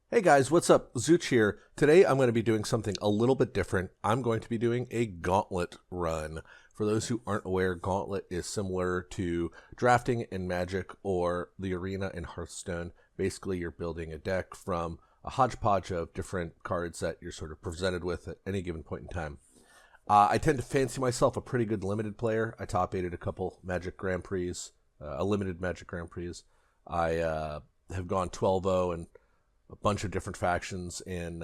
Hey guys, what's up? Zooch here. Today I'm going to be doing something a little bit different. I'm going to be doing a Gauntlet run. For those who aren't aware, Gauntlet is similar to drafting in Magic or the arena in Hearthstone. Basically, you're building a deck from a hodgepodge of different cards that you're sort of presented with at any given point in time. I tend to fancy myself a pretty good limited player. I top aided a couple Magic Grand Prix, a limited Magic Grand Prix. I have gone 12-0 and a bunch of different factions in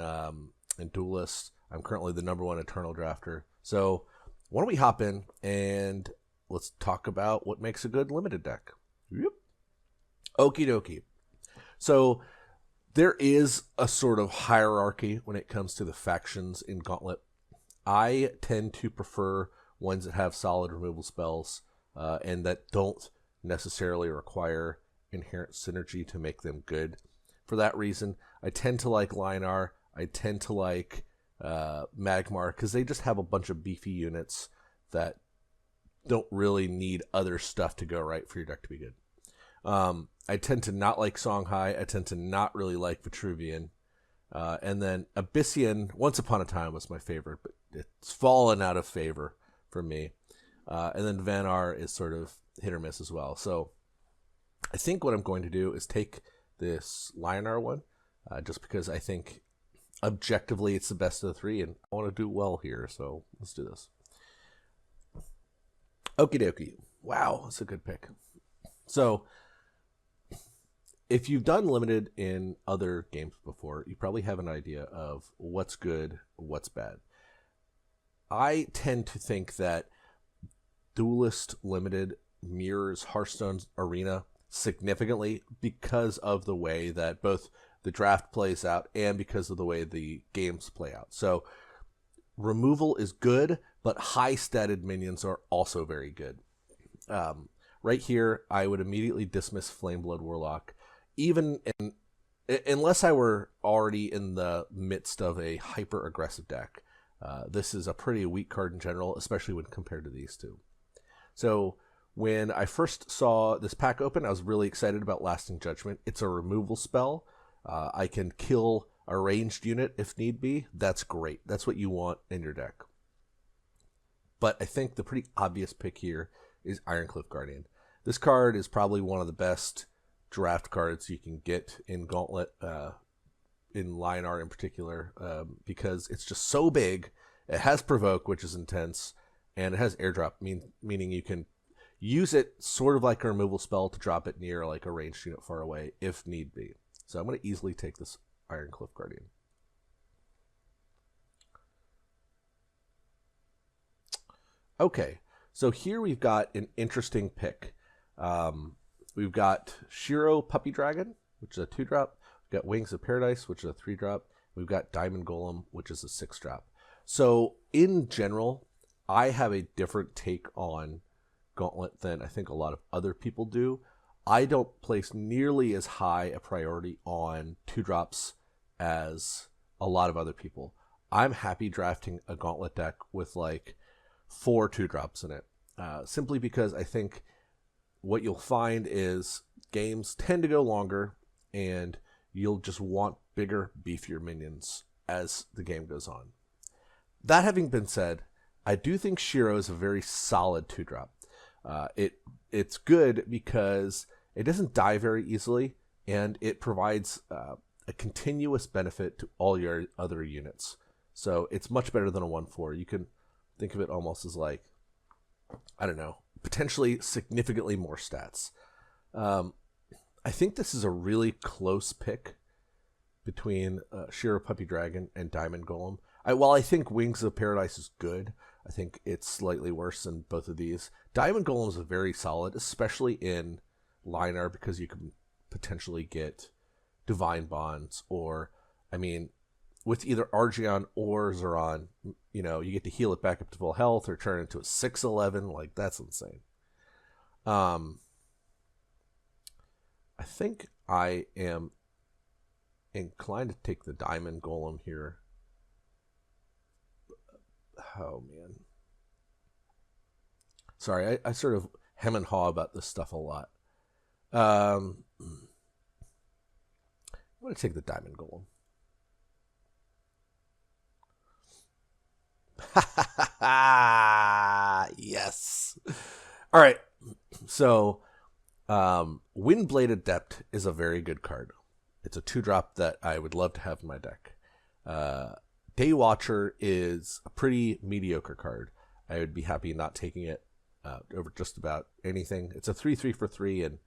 Duelyst. I'm currently the #1 Eternal Drafter. So why don't we hop in and let's talk about what makes a good limited deck. Yep. Okie dokie. So there is a sort of hierarchy when it comes to the factions in Gauntlet. I tend to prefer ones that have solid removal spells and that don't necessarily require inherent synergy to make them good. For that reason, I tend to like Linar. I tend to like Magmar because they just have a bunch of beefy units that don't really need other stuff to go right for your deck to be good. I tend to not like Songhai. I tend to not really like Vitruvian. And then Abyssian, once upon a time, was my favorite, but it's fallen out of favor for me. And then Vanar is sort of hit or miss as well. So I think what I'm going to do is take this Linar one, just because I think objectively it's the best of the three, and I want to do well here, so let's do this. Okie dokie. Wow, that's a good pick. So, if you've done limited in other games before, you probably have an idea of what's good, what's bad. I tend to think that Duelyst Limited mirrors Hearthstone's Arena significantly because of the way that both the draft plays out and because of the way the games play out. So removal is good, but high statted minions are also very good. Right here, I would immediately dismiss Flameblood Warlock, even unless I were already in the midst of a hyper aggressive deck. This is a pretty weak card in general, especially when compared to these two. So when I first saw this pack open, I was really excited about Lasting Judgment. It's a removal spell. I can kill a ranged unit if need be. That's great. That's what you want in your deck. But I think the pretty obvious pick here is Ironcliff Guardian. This card is probably one of the best draft cards you can get in Gauntlet, in Linar in particular, because it's just so big. It has Provoke, which is intense, and it has Airdrop, meaning you can use it sort of like a removal spell to drop it near like a ranged unit far away if need be. So I'm going to easily take this Ironcliff Guardian. Okay, so here we've got an interesting pick. We've got Shiro Puppy Dragon, which is a 2-drop. We've got Wings of Paradise, which is a 3-drop. We've got Diamond Golem, which is a 6-drop. So in general, I have a different take on Gauntlet than I think a lot of other people do. I don't place nearly as high a priority on 2-drops as a lot of other people. I'm happy drafting a Gauntlet deck with like 4 2-drops in it, simply because I think what you'll find is games tend to go longer and you'll just want bigger, beefier minions as the game goes on. That having been said, I do think Shiro is a very solid 2-drop. It's good because it doesn't die very easily, and it provides a continuous benefit to all your other units. So it's much better than a 1/4. You can think of it almost as like, I don't know, potentially significantly more stats. I think this is a really close pick between Shiro Puppy Dragon and Diamond Golem. While I think Wings of Paradise is good, I think it's slightly worse than both of these. Diamond Golem is very solid, especially in Linar, because you can potentially get Divine Bonds, or, I mean, with either Argeon or Zeron, you get to heal it back up to full health or turn it into a 6/11. Like, that's insane. I think I am inclined to take the Diamond Golem here. Oh, man. Sorry, I sort of hem and haw about this stuff a lot. I'm going to take the Diamond Golem. Yes. All right. So, Windblade Adept is a very good card. It's a 2-drop that I would love to have in my deck. Daywatcher is a pretty mediocre card. I would be happy not taking it over just about anything. It's a 3/3 for 3, and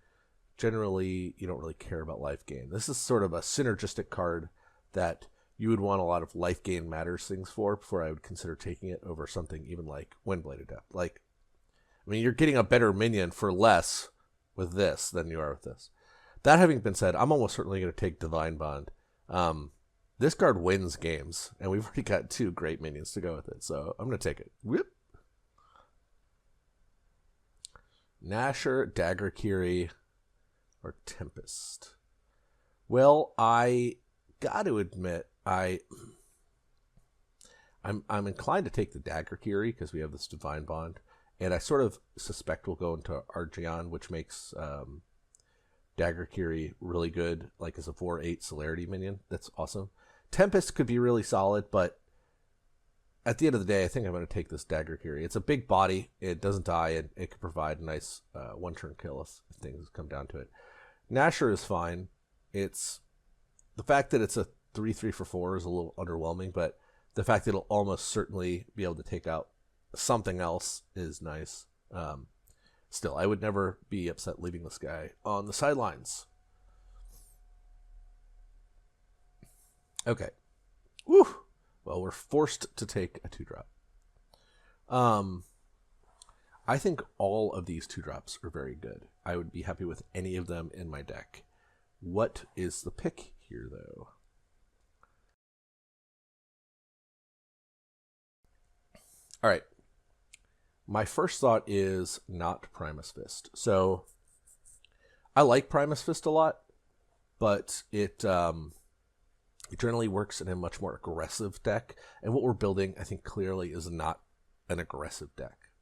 generally you don't really care about life gain. This is sort of a synergistic card that you would want a lot of life gain matters things for before I would consider taking it over something even like Windblade Adept. Like, I mean, you're getting a better minion for less with this than you are with this. That having been said, I'm almost certainly going to take Divine Bond. This card wins games, and we've already got 2 great minions to go with it, so I'm going to take it. Whoop. Nasher, Dagger Kiri, or Tempest. Well, I got to admit, I'm inclined to take the Dagger Kiri because we have this Divine Bond, and I sort of suspect we'll go into Argeon, which makes Dagger Kiri really good, like as a 4/8 celerity minion. That's awesome. Tempest could be really solid, but at the end of the day, I think I'm going to take this Dagger Kiri. It's a big body, it doesn't die, and it could provide a nice one-turn kill if things come down to it. Nasher is fine. It's the fact that it's a 3/3 for 4 is a little underwhelming, but the fact that it'll almost certainly be able to take out something else is nice. Still, I would never be upset leaving this guy on the sidelines. Okay. Woo! Well, we're forced to take a 2-drop. I think all of these 2-drops are very good. I would be happy with any of them in my deck. What is the pick here, though? All right. My first thought is not Primus Fist. So I like Primus Fist a lot, but it generally works in a much more aggressive deck. And what we're building, I think, clearly is not an aggressive deck.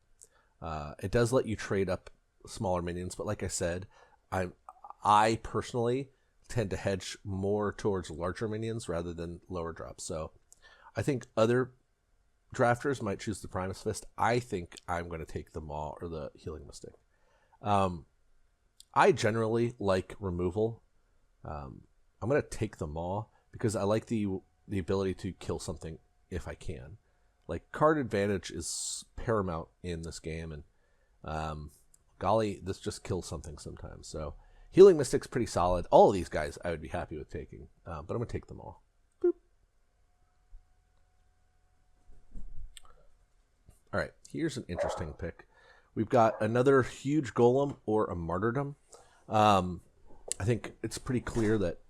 It does let you trade up smaller minions, but like I said, I personally tend to hedge more towards larger minions rather than lower drops. So I think other drafters might choose the Primus Fist. I think I'm going to take the Maw or the Healing Mystic. I generally like removal. I'm going to take the Maw because I like the ability to kill something if I can. Like, card advantage is paramount in this game, and golly, this just kills something sometimes. So Healing Mystic's pretty solid. All of these guys I would be happy with taking, but I'm going to take them all. Boop. All right, here's an interesting pick. We've got another huge golem or a martyrdom. I think it's pretty clear that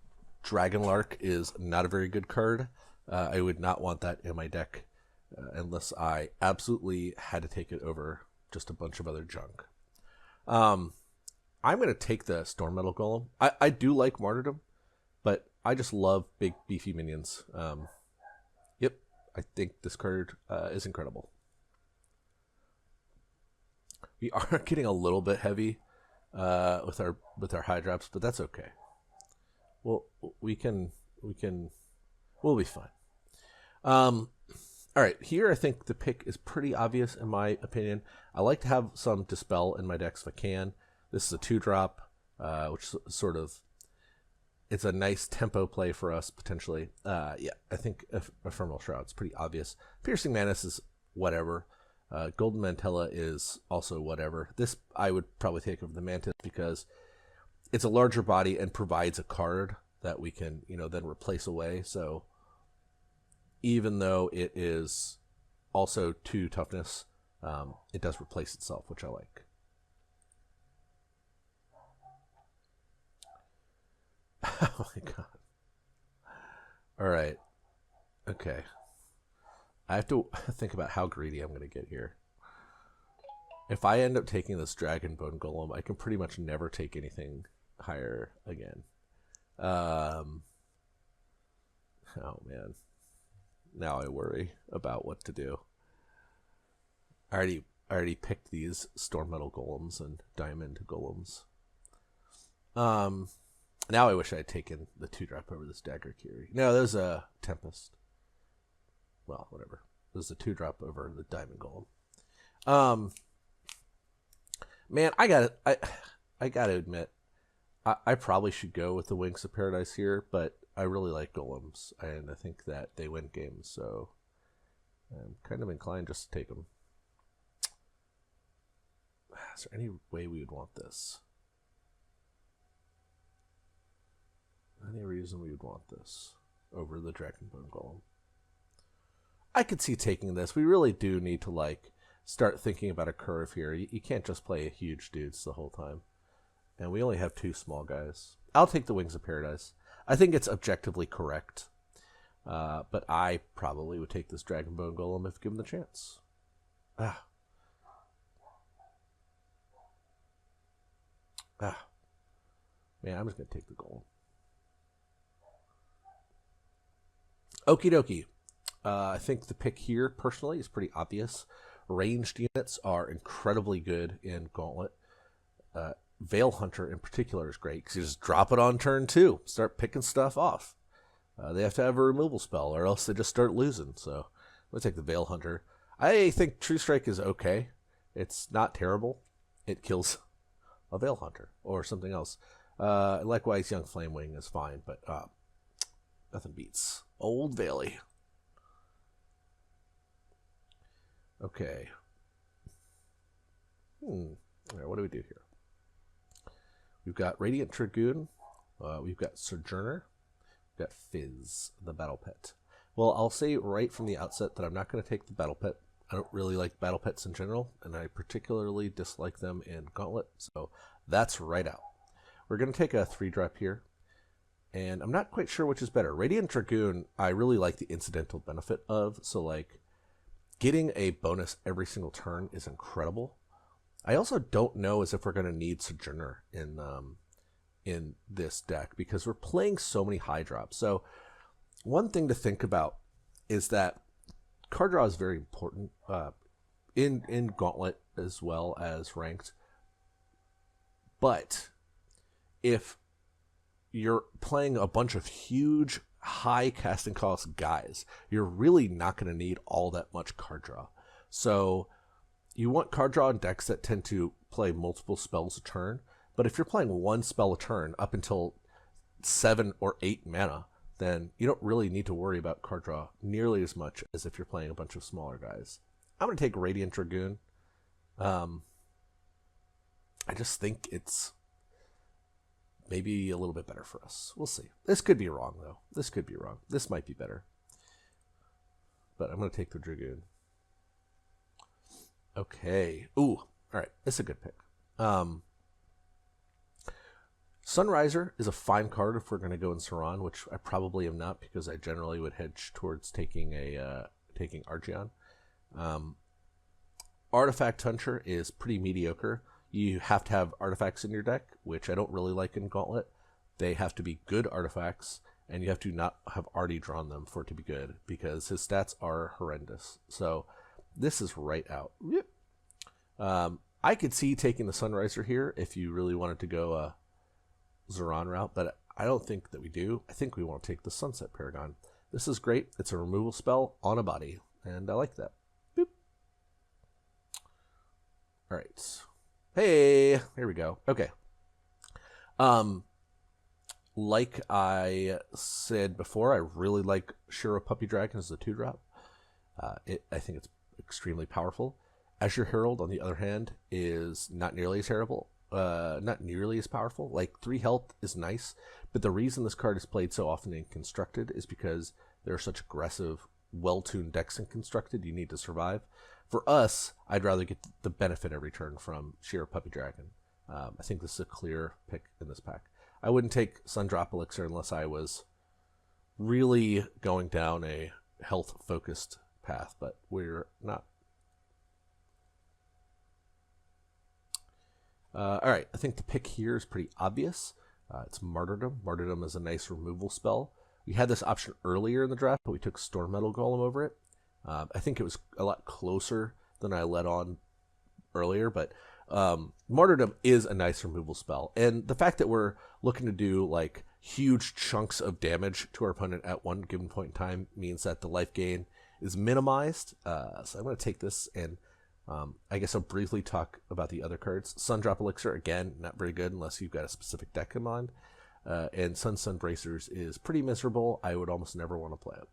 Dragonlark is not a very good card. I would not want that in my deck unless I absolutely had to take it over just a bunch of other junk. I'm going to take the Storm Metal Golem. I do like Martyrdom, but I just love big, beefy minions. Yep, I think this card is incredible. We are getting a little bit heavy with our high drops, but that's okay. Well, we'll be fine. All right, here I think the pick is pretty obvious in my opinion. I like to have some Dispel in my decks if I can. This is a 2-drop, which sort of, it's a nice tempo play for us potentially. Yeah, I think Ephemeral Shroud's pretty obvious. Piercing Mantis is whatever. Golden Mantella is also whatever. This I would probably take over the Mantis because it's a larger body and provides a card that we can, then replace away. So even though it is also 2 toughness, it does replace itself, which I like. Oh my god. All right. Okay. I have to think about how greedy I'm going to get here. If I end up taking this Dragon Bone Golem, I can pretty much never take anything higher again. Oh man. Now I worry about what to do. I already picked these Storm Metal Golems and Diamond Golems. Now I wish I had taken the 2-drop over this Dagger Kiri. No, there's a Tempest. Well, whatever. is the 2-drop over the Diamond Golem. Man, I gotta admit, I probably should go with the Wings of Paradise here, but I really like golems, and I think that they win games, so I'm kind of inclined just to take them. Is there any way we would want this? Any reason we would want this over the Dragonbone Golem? I could see taking this. We really do need to, like, start thinking about a curve here. You can't just play huge dudes the whole time. And we only have 2 small guys. I'll take the Wings of Paradise. I think it's objectively correct. But I probably would take this Dragonbone Golem if given the chance. Man, I'm just going to take the Golem. Okie dokie. I think the pick here, personally, is pretty obvious. Ranged units are incredibly good in Gauntlet. Veil Hunter, in particular, is great because you just drop it on turn 2. Start picking stuff off. They have to have a removal spell, or else they just start losing. So I'm going to take the Veil Hunter. I think True Strike is okay. It's not terrible. It kills a Veil Hunter or something else. Likewise, Young Flamewing is fine, but nothing beats Old Valley. Okay. All right, what do we do here? We've got Radiant Dragoon. We've got Sojourner. We've got Fizz, the Battle Pet. Well, I'll say right from the outset that I'm not going to take the Battle Pet. I don't really like Battle Pets in general, and I particularly dislike them in Gauntlet, so that's right out. We're going to take a 3-drop here, and I'm not quite sure which is better. Radiant Dragoon, I really like the incidental benefit of, so like getting a bonus every single turn is incredible. I also don't know as if we're going to need Sojourner in this deck because we're playing so many high drops. So one thing to think about is that card draw is very important in Gauntlet as well as Ranked. But if you're playing a bunch of huge, high casting cost guys, you're really not going to need all that much card draw. So you want card draw in decks that tend to play multiple spells a turn. But if you're playing 1 spell a turn up until 7 or 8 mana, then you don't really need to worry about card draw nearly as much as if you're playing a bunch of smaller guys. I'm going to take Radiant Dragoon. I just think it's maybe a little bit better for us. We'll see. This could be wrong, though. This could be wrong. This might be better. But I'm going to take the Dragoon. Okay. Ooh. All right. This is a good pick. Sunriser is a fine card if we're going to go in Saran, which I probably am not because I generally would hedge towards taking Archeon. Artifact Hunter is pretty mediocre. You have to have artifacts in your deck, which I don't really like in Gauntlet. They have to be good artifacts, and you have to not have already drawn them for it to be good because his stats are horrendous. So this is right out. I could see taking the Sunriser here if you really wanted to go Zoran route, but I don't think that we do. I think we want to take the Sunset Paragon. This is great. It's a removal spell on a body, and I like that. Boop. All right. Hey, here we go. Okay. Like I said before, I really like Shiro Puppy Dragon as a 2-drop. I think it's extremely powerful. Azure Herald, on the other hand, is not nearly as terrible. Not nearly as powerful. Like 3 health is nice, but the reason this card is played so often in Constructed is because there are such aggressive, well-tuned decks in Constructed. You need to survive. For us, I'd rather get the benefit every turn from Shiro Puppy Dragon. I think this is a clear pick in this pack. I wouldn't take Sundrop Elixir unless I was really going down a health-focused path, but we're not. All right, I think the pick here is pretty obvious. It's Martyrdom. Martyrdom is a nice removal spell. We had this option earlier in the draft, but we took Storm Metal Golem over it. I think it was a lot closer than I led on earlier, but Martyrdom is a nice removal spell. And the fact that we're looking to do like huge chunks of damage to our opponent at one given point in time means that the life gain is minimized. So I'm going to take this and I guess I'll briefly talk about the other cards. Sundrop Elixir, again, not very good unless you've got a specific deck in mind. And Sun Bracers is pretty miserable. I would almost never want to play it.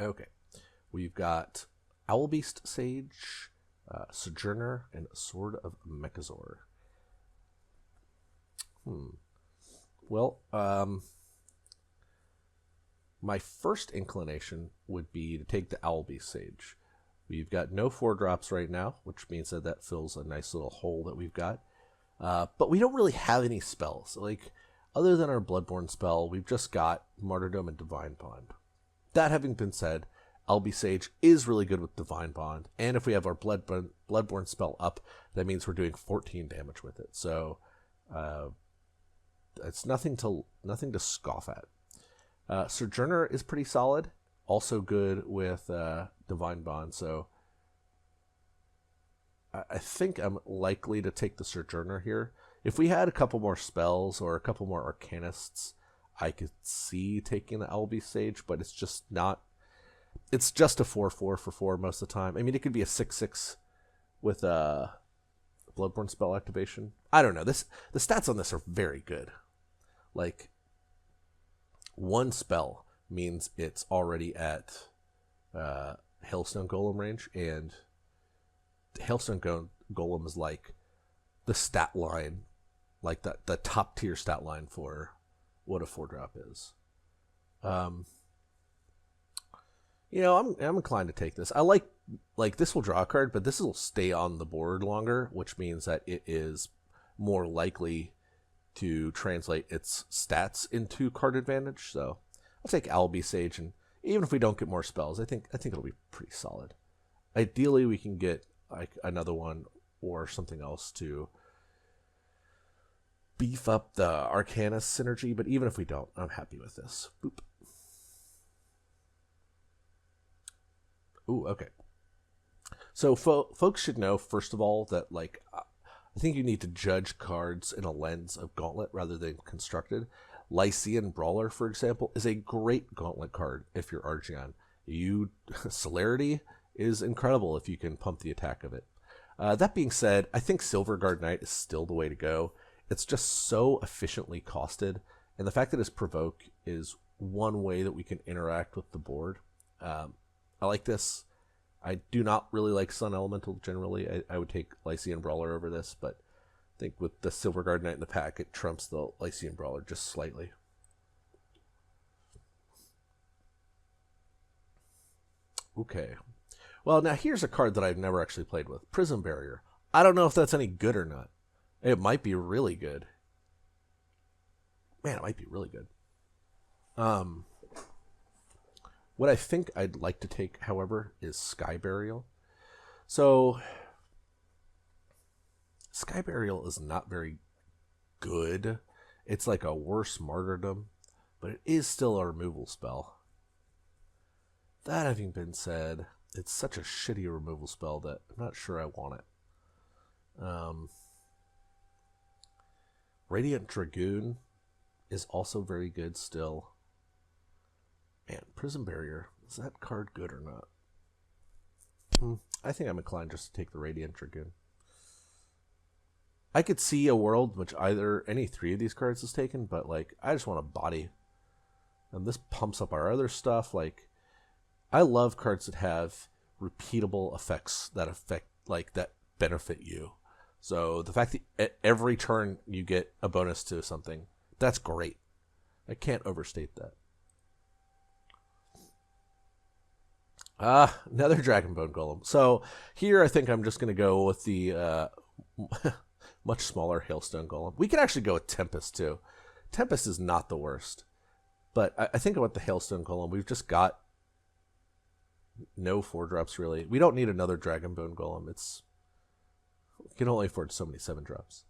Okay, we've got Owlbeast Sage, Sojourner, and Sword of Mechazor. Well, my first inclination would be to take the Owlbeast Sage. We've got no 4-drops right now, which means that that fills a nice little hole that we've got. But we don't really have any spells. Like, other than our Bloodborne spell, we've just got Martyrdom and Divine Bond. That having been said, Owlbeast Sage is really good with Divine Bond, and if we have our Bloodborne spell up, that means we're doing 14 damage with it. So it's nothing to scoff at. Sojourner is pretty solid, also good with Divine Bond. So I think I'm likely to take the Sojourner here. If we had a couple more spells or a couple more Arcanists, I could see taking the Owlbeast Sage, but it's just not. It's just a 4/4 for 4 most of the time. I mean, it could be a 6/6 with a Bloodborne spell activation. I don't know. The stats on this are very good. Like, one spell means it's already at Hailstone Golem range, and Hailstone Golem is like the stat line, like the top tier stat line for what a 4-drop is. I'm inclined to take this. I like this will draw a card, but this will stay on the board longer, which means that it is more likely to translate its stats into card advantage. So I'll take Owlbeast Sage, and even if we don't get more spells, I think it'll be pretty solid. Ideally, we can get like another one or something else to beef up the Arcanist synergy, but even if we don't, I'm happy with this. Boop. Ooh, okay. So folks should know, first of all, that I think you need to judge cards in a lens of Gauntlet rather than constructed. Lycian Brawler, for example, is a great Gauntlet card if you're Archeon. Celerity is incredible if you can pump the attack of it. That being said, I think Silverguard Knight is still the way to go. It's just so efficiently costed, and the fact that it's Provoke is one way that we can interact with the board. I like this. I do not really like Sun Elemental generally. I would take Lycian Brawler over this, but I think with the Silverguard Knight in the pack, it trumps the Lycian Brawler just slightly. Okay. Well, now here's a card that I've never actually played with. Prism Barrier. I don't know if that's any good or not. It might be really good. Man, it might be really good. What I think I'd like to take, however, is Sky Burial. So, Sky Burial is not very good. It's like a worse Martyrdom, but it is still a removal spell. That having been said, it's such a shitty removal spell that I'm not sure I want it. Radiant Dragoon is also very good still. Man, Prism Barrier, is that card good or not? I think I'm inclined just to take the Radiant Dragoon. I could see a world in which either any 3 of these cards is taken, but I just want a body. And this pumps up our other stuff. I love cards that have repeatable effects that benefit you. So the fact that every turn you get a bonus to something, that's great. I can't overstate that. Another Dragonbone Golem. So here I think I'm just going to go with the much smaller Hailstone Golem. We could actually go with Tempest too. Tempest is not the worst. But I think about the Hailstone Golem. We've just got no 4-drops really. We don't need another Dragonbone Golem. We can only afford so many 7-drops.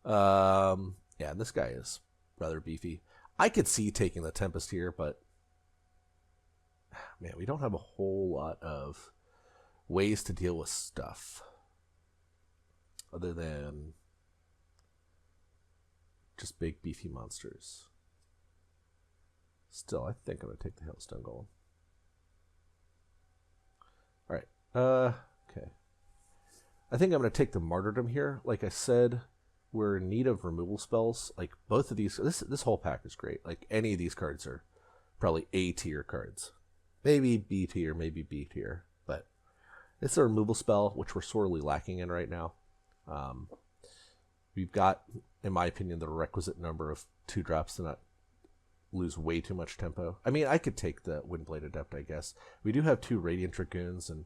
Yeah, this guy is rather beefy. I could see taking the Tempest here, but man, we don't have a whole lot of ways to deal with stuff other than just big beefy monsters. Still, I think I'm going to take the Hailstone Golem. Alright. Okay. I think I'm going to take the Martyrdom here. Like I said, we're in need of removal spells. Like, both of these... This whole pack is great. Like, any of these cards are probably A-tier cards. Maybe B-tier, maybe B-tier. But it's a removal spell, which we're sorely lacking in right now. We've got, in my opinion, the requisite number of 2-drops to not lose way too much tempo. I mean, I could take the Windblade Adept, I guess. We do have 2 Radiant Dragoons, and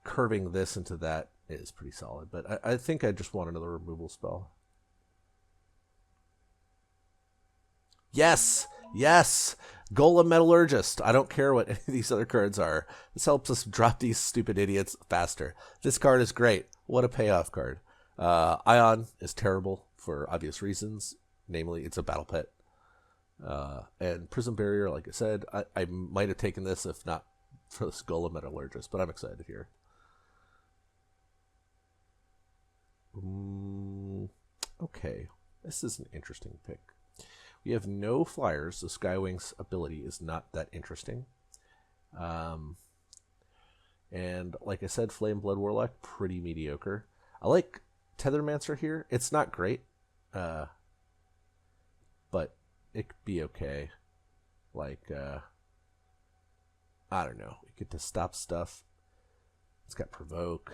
curving this into that is pretty solid. But I think I just want another removal spell. Yes! Yes! Golem Metallurgist. I don't care what any of these other cards are. This helps us drop these stupid idiots faster. This card is great. What a payoff card. Ion is terrible for obvious reasons. Namely, it's a battle pet. And Prism Barrier, like I said, I might have taken this if not for this Golem Metallurgist, but I'm excited here. Okay, this is an interesting pick. We have no flyers, so Skywing's ability is not that interesting. And like I said, Flame Blood Warlock, pretty mediocre. I like Tethermancer here. It's not great, but it could be okay. Like, I don't know. We get to stop stuff. It's got Provoke.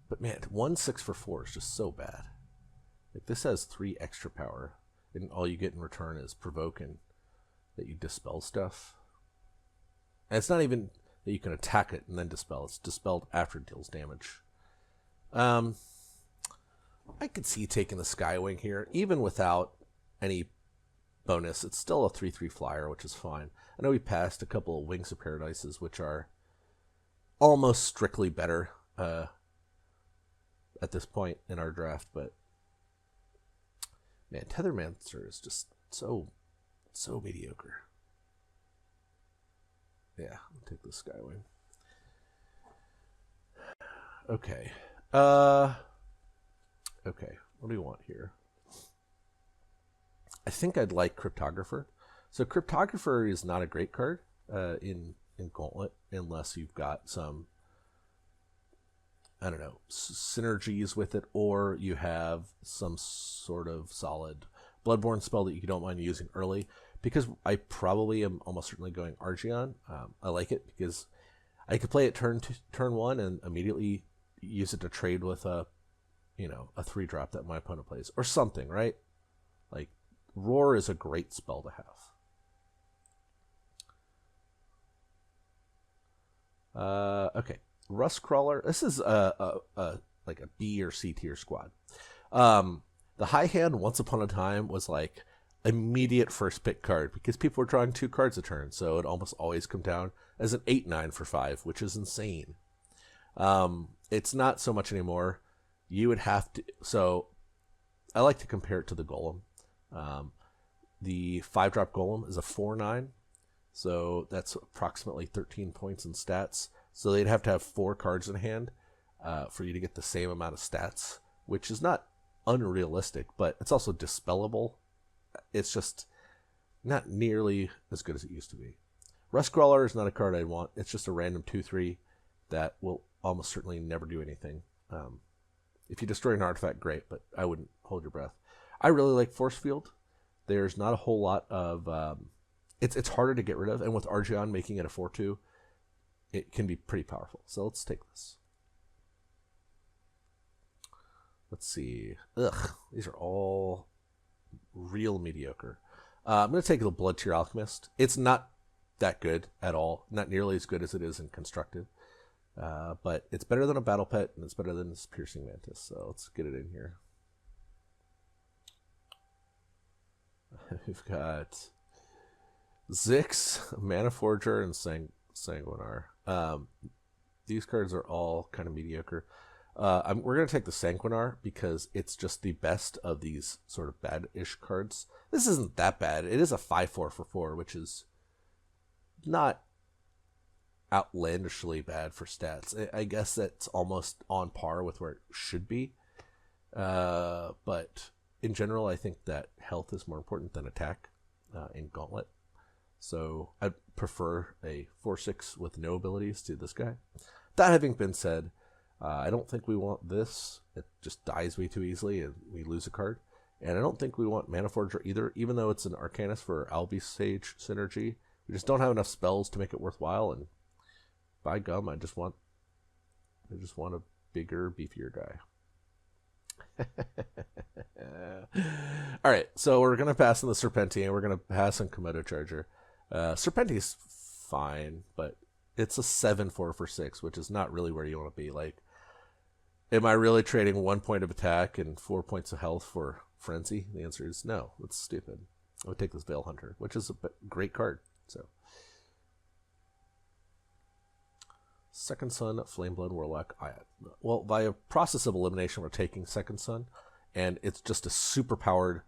But man, 1/6 for 4 is just so bad. Like, this has 3 extra power, and all you get in return is Provoke and that you dispel stuff. And it's not even that you can attack it and then dispel. It's dispelled after it deals damage. I could see taking the Skywing here, even without any bonus. It's still a 3/3 flyer, which is fine. I know we passed a couple of Wings of Paradises, which are almost strictly better at this point in our draft, but man, Tethermancer is just so mediocre. Yeah, I'll take the Skywing. Okay. Okay, what do we want here? I think I'd like Cryptographer. So Cryptographer is not a great card in Gauntlet unless you've got some, I don't know, synergies with it, or you have some sort of solid Bloodborne spell that you don't mind using early. Because I probably am almost certainly going Archeon. I like it because I could play it turn 1 and immediately use it to trade with a 3-drop that my opponent plays or something, right? Like, Roar is a great spell to have. Okay, Rust Crawler. This is like a B or C tier squad. The High Hand once upon a time was like immediate first pick card because people were drawing 2 cards a turn, so it almost always come down as an 8/9 for 5, which is insane. It's not so much anymore. You would have to. So I like to compare it to the Golem. The 5-drop Golem is a 4/9, so that's approximately 13 points in stats. So they'd have to have 4 cards in hand for you to get the same amount of stats, which is not unrealistic, but it's also dispellable. It's just not nearly as good as it used to be. Rustcrawler is not a card I'd want. It's just a random 2/3 that will almost certainly never do anything. If you destroy an artifact, great, but I wouldn't hold your breath. I really like Force Field. There's not a whole lot of... It's harder to get rid of, and with Archeon making it a 4/2, it can be pretty powerful. So let's take this. Let's see. Ugh, these are all real mediocre. I'm going to take the Blood Tier Alchemist. It's not that good at all. Not nearly as good as it is in Constructed. But it's better than a Battle Pet, and it's better than this Piercing Mantis. So let's get it in here. We've got Zix, Mana Forger, and Sanguinar. These cards are all kind of mediocre. We're going to take the Sanguinar because it's just the best of these sort of bad-ish cards. This isn't that bad. It is a 5/4 for 4, which is not outlandishly bad for stats. I guess that's almost on par with where it should be. But in general, I think that health is more important than attack in Gauntlet. So I prefer a 4/6 with no abilities to this guy. That having been said, I don't think we want this. It just dies way too easily and we lose a card. And I don't think we want Mana Forger either, even though it's an Arcanist for Albi Sage synergy. We just don't have enough spells to make it worthwhile, and by gum, I just want a bigger, beefier guy. All right, so we're gonna pass on the Serpentine. We're gonna pass on Komodo Charger. Serpentine's fine, but it's a 7/4 for 6, which is not really where you want to be. Like, am I really trading 1 point of attack and 4 points of health for Frenzy? The answer is no. That's stupid. I would take this Veil Hunter, which is a great card. So, Second Son, Flameblood Warlock. Well, via process of elimination, we're taking Second Son, and it's just a super powered,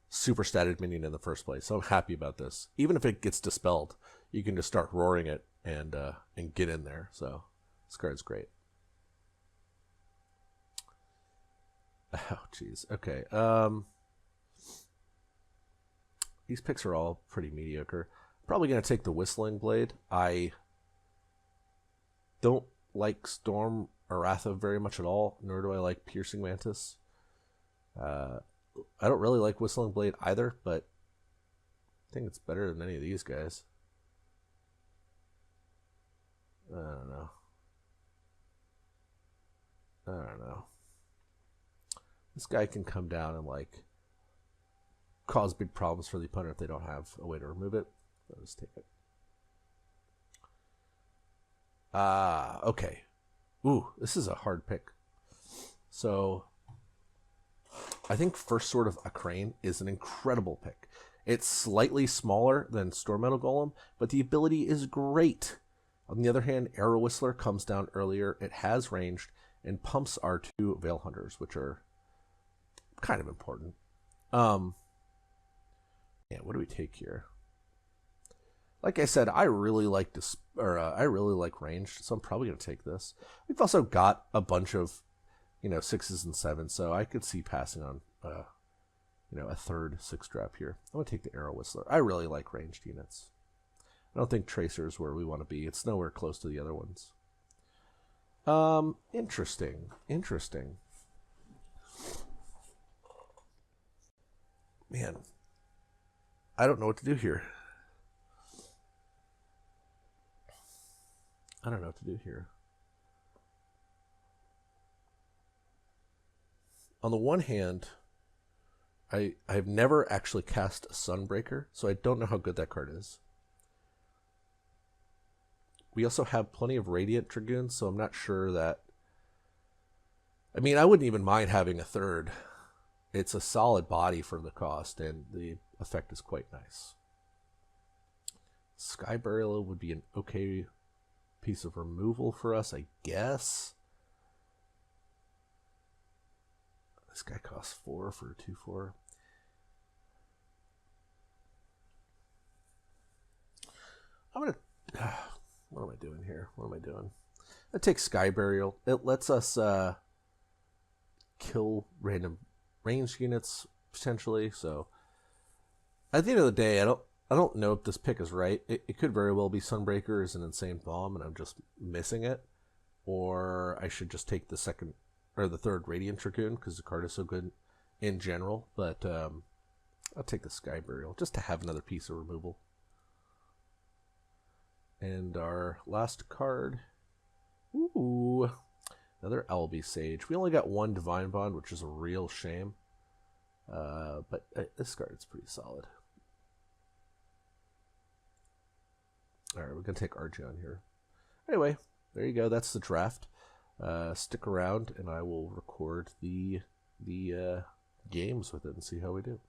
super statted minion in the first place. So I'm happy about this. Even if it gets dispelled, you can just start roaring it and get in there. So this card's great. Oh, jeez. Okay. These picks are all pretty mediocre. Probably going to take the Whistling Blade. I don't like Storm Aratha very much at all, nor do I like Piercing Mantis. I don't really like Whistling Blade either, but I think it's better than any of these guys. I don't know. This guy can come down and like cause big problems for the opponent if they don't have a way to remove it. I'll just take it. Okay. Ooh, this is a hard pick. So I think First Sword of Akrane is an incredible pick. It's slightly smaller than Storm Metal Golem, but the ability is great. On the other hand, Arrow Whistler comes down earlier. It has ranged and pumps our 2 Veil Hunters, which are kind of important. Yeah, what do we take here? Like I said, I really like ranged, so I'm probably gonna take this. We've also got a bunch of, 6s and 7s, so I could see passing on, a third 6-drop here. I'm gonna take the Arrow Whistler. I really like ranged units. I don't think Tracer is where we want to be. It's nowhere close to the other ones. Interesting. Man, I don't know what to do here. On the one hand, I've never actually cast a Sunbreaker, so I don't know how good that card is. We also have plenty of Radiant Dragoons, so I'm not sure that... I mean, I wouldn't even mind having a third. It's a solid body for the cost, and the effect is quite nice. Sky Burial would be an okay piece of removal for us, I guess. This guy costs 4 for a 2/4. I'm gonna... what am I doing here? It takes Sky Burial. It lets us kill random ranged units potentially. So at the end of the day, I don't know if this pick is right. It could very well be Sunbreaker is an insane bomb and I'm just missing it, or I should just take the second or the third Radiant Dragoon because the card is so good in general. But I'll take the Sky Burial just to have another piece of removal. And our last card, ooh, another Albi Sage. We only got 1 Divine Bond, which is a real shame. But this card is pretty solid. All right, we're gonna take Archeon here. Anyway, there you go. That's the draft. Stick around, and I will record the games with it and see how we do.